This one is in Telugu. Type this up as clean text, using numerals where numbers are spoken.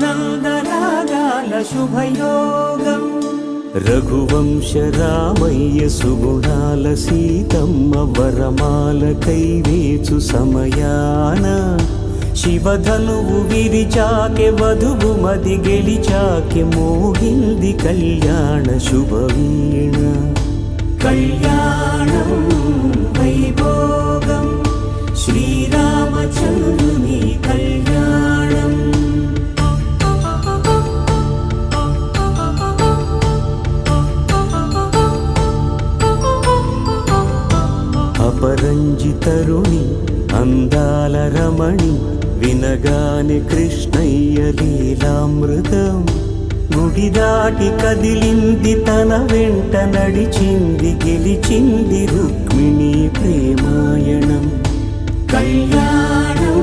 నందనాగాల శుభయోగం రఘువంశ రామయ్య సుగుణాల సీతమ్మ వరమాల కైవేచు సమయాన శివధనువు విరిచాకె వధువు మది గెలిచాకె మోగింది కళ్యాణ శుభవీణ కళ్యాణం వైభోగం శ్రీరామచంద్రుని కళ్యాణం అపరంజి తరుణి అందాల రమణి వినగానే కృష్ణయ్య లీలామృతం గుడి దాటి కదిలింది తన వెంట నడిచింది గెలిచింది రుక్మిణి ప్రేమాయణం కళ్యాణం